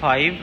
5،